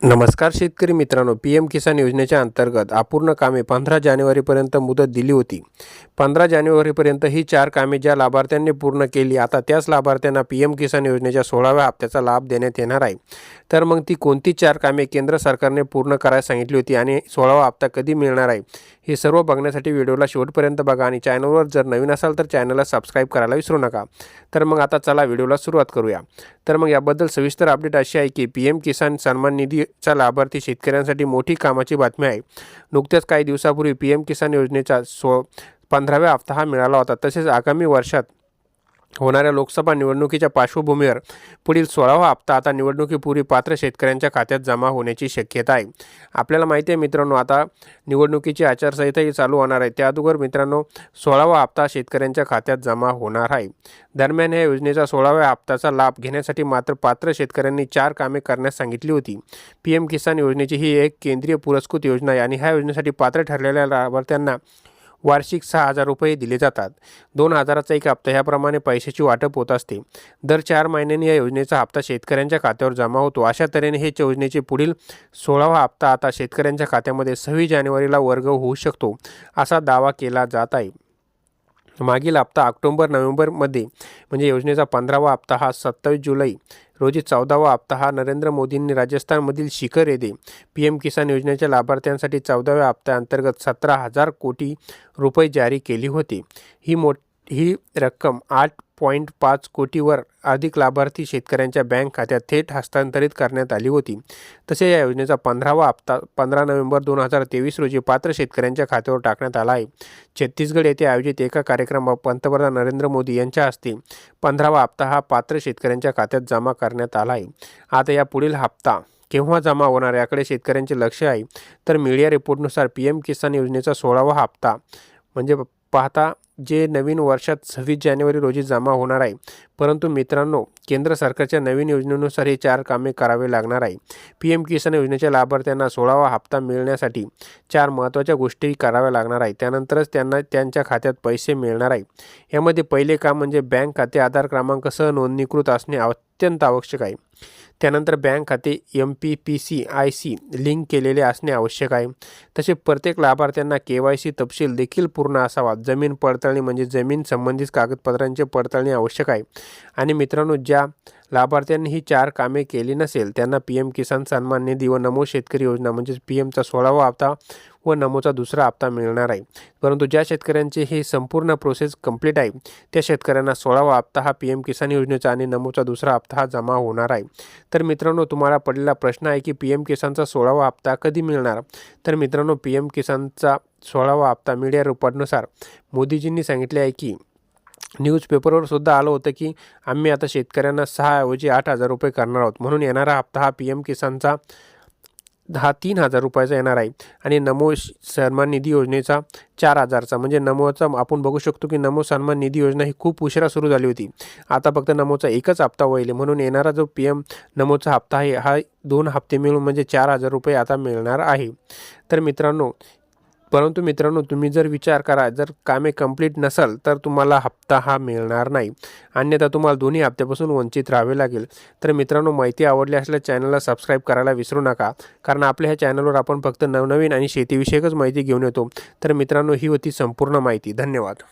नमस्कार शेतकरी मित्रांनो, PM किसान योजनेच्या अंतर्गत अपूर्ण कामे 15 जानेवारीपर्यंत मुदत दिली होती. 15 जानेवारीपर्यंत ही 4 कामे ज्या लाभार्थ्यांनी पूर्ण केली, आता त्याच लाभार्थ्यांना PM किसान योजनेच्या 16व्या हप्त्याचा लाभ देण्यात येणार आहे. तर मग ती कोणती 4 कामे केंद्र सरकारने पूर्ण करायला सांगितली होती आणि 16वा हप्ता कधी मिळणार आहे, हे सर्व बघण्यासाठी व्हिडिओला शेवटपर्यंत बघा आणि चॅनलवर जर नवीन असाल तर चॅनलला सबस्क्राईब करायला विसरू नका. तर मग आता चला व्हिडिओला सुरुवात करूया. तर मग याबद्दल सविस्तर अपडेट अशी आहे की PM किसान सन्मान निधीचा लाभार्थी शेतकऱ्यांसाठी मोठी कामाची बातमी आहे. नुकत्याच काही दिवसापूर्वी PM किसान योजनेचा 15व्या हप्ता हा मिळाला होता. तसेच आगामी वर्षात होणाऱ्या लोकसभा निवडणुकीच्या पार्श्वभूमीवर पुढील 16वा हप्ता आता निवडणुकीपूर्वी पात्र शेतकऱ्यांच्या खात्यात जमा होण्याची शक्यता आहे. आपल्याला माहिती आहे मित्रांनो, आता निवडणुकीची आचारसंहिताही चालू होणार आहे. त्याअगोदर मित्रांनो 16वा हप्ता शेतकऱ्यांच्या खात्यात जमा होणार आहे. दरम्यान या योजनेचा 16व्या हप्त्याचा लाभ घेण्यासाठी मात्र पात्र शेतकऱ्यांनी 4 कामे करण्यास सांगितली होती. PM किसान योजनेची ही एक केंद्रीय पुरस्कृत योजना आहे आणि ह्या योजनेसाठी पात्र ठरलेल्या लाभार्थ्यांना वार्षिक 6,000 रुपये दिले जातात. 2,000चा एक हप्ता ह्याप्रमाणे पैशाची वाटप होत असते. दर 4 महिन्यांनी या योजनेचा हप्ता शेतकऱ्यांच्या खात्यावर जमा होतो. अशा तऱ्हेने हे योजनेचे पुढील 16वा हप्ता आता शेतकऱ्यांच्या खात्यामध्ये 26 जानेवारीला वर्ग होऊ शकतो, असा दावा केला जात आहे. मागील हप्ता ऑक्टोबर-नोव्हेंबरमध्ये म्हणजे योजनेचा 15वा हप्ता हा 27 जुलै रोजी, 14वा हप्ता हा नरेंद्र मोदींनी राजस्थानमधील शिखर येथे PM किसान योजनेच्या लाभार्थ्यांसाठी 14व्या हप्त्याअंतर्गत 17,000 कोटी रुपये जारी केली होती. ही रक्कम 8.5 कोटीवर अधिक लाभार्थी शेतकऱ्यांच्या बँक खात्यात थेट हस्तांतरित करण्यात आली होती. तसे या योजनेचा 15वा हप्ता 15 नोव्हेंबर 2023 रोजी पात्र शेतकऱ्यांच्या खात्यावर टाकण्यात आला आहे. छत्तीसगड येथे आयोजित एका कार्यक्रमात पंतप्रधान नरेंद्र मोदी यांच्या हस्ते 15वा हप्ता हा पात्र शेतकऱ्यांच्या खात्यात जमा करण्यात आला आहे. आता या पुढील हप्ता केव्हा जमा होणार याकडे शेतकऱ्यांचे लक्ष आहे. तर मीडिया रिपोर्टनुसार PM किसान योजनेचा 16वा हप्ता म्हणजे पाहता जे नवीन वर्षात 26 जानेवारी रोजी जमा होणार आहे. परंतु मित्रांनो, केंद्र सरकारच्या नवीन योजनेनुसार हे 4 कामे करावे लागणार आहे. PM किसान योजनेच्या लाभार्थ्यांना 16वा हप्ता मिळण्यासाठी 4 महत्त्वाच्या गोष्टी कराव्या लागणार आहे. त्यानंतरच त्यांना त्यांच्या खात्यात पैसे मिळणार आहे. यामध्ये पहिले काम म्हणजे बँक खाते आधार क्रमांकासह नोंदणीकृत असणे अत्यंत आवश्यक आहे. त्यानंतर बँक खाते MPPCIC लिंक केलेले असणे आवश्यक आहे. तसे प्रत्येक लाभार्थ्यांना KYC तपशील देखील पूर्ण असावा. जमीन पडताळणी म्हणजे जमीन संबंधित कागदपत्रांची पडताळणी आवश्यक आहे. आणि मित्रांनो, ज्या लाभार्थ्यांनी ही 4 कामे केली नसेल त्यांना PM किसान सन्मान निधी व नमो शेतकरी योजना म्हणजे PMचा 16वा हप्ता व नमोचा दुसरा हप्ता मिळणार आहे. परंतु ज्या शेतकऱ्यांची ही संपूर्ण प्रोसेस कंप्लीट आहे त्या शेतकऱ्यांना 16वा हप्ता हा PM किसान योजनेचा आणि नमोचा दुसरा हप्ता हा जमा होणार आहे. तर मित्रांनो, तुम्हाला पडलेला प्रश्न आहे की PM किसानचा 16वा हप्ता कधी मिळणार. तर मित्रांनो, PM किसानचा 16वा हप्ता मीडिया रिपोर्टनुसार मोदीजींनी सांगितले आहे की न्यूजपेपरवर सुद्धा आलं होतं की आम्ही आता शेतकऱ्यांना 6 ऐवजी 8,000 रुपये करणार आहोत. म्हणून येणारा हप्ता हा PM किसानचा 3,000 रुपयाचा येणार आहे आणि नमो सन्मान निधी योजनेचा 4,000चा म्हणजे नमोचा आपण बघू शकतो की नमो सन्मान निधी योजना ही खूप उशिरा सुरू झाली होती. आता फक्त नमोचा एकच हप्ता होईल. म्हणून येणारा जो PM नमोचा हप्ता आहे हा 2 हप्ते मिळून म्हणजे 4,000 रुपये आता मिळणार आहे. तर परंतु मित्रांनो, तुम्ही जर विचार करा, जर कामे कंप्लीट नसेल तर तुम्हाला हप्ता हा मिळणार नाही. अन्यथा तुम्हाला दोन्ही हप्त्यापासून वंचित राहावे लागेल. तर मित्रांनो, माहिती आवडली असल्यास चॅनलला सबस्क्राईब करायला विसरू नका, कारण आपल्या ह्या चॅनलवर आपण फक्त नवनवीन आणि शेतीविषयकच माहिती घेऊन येतो. तर मित्रांनो, ही होती संपूर्ण माहिती. धन्यवाद.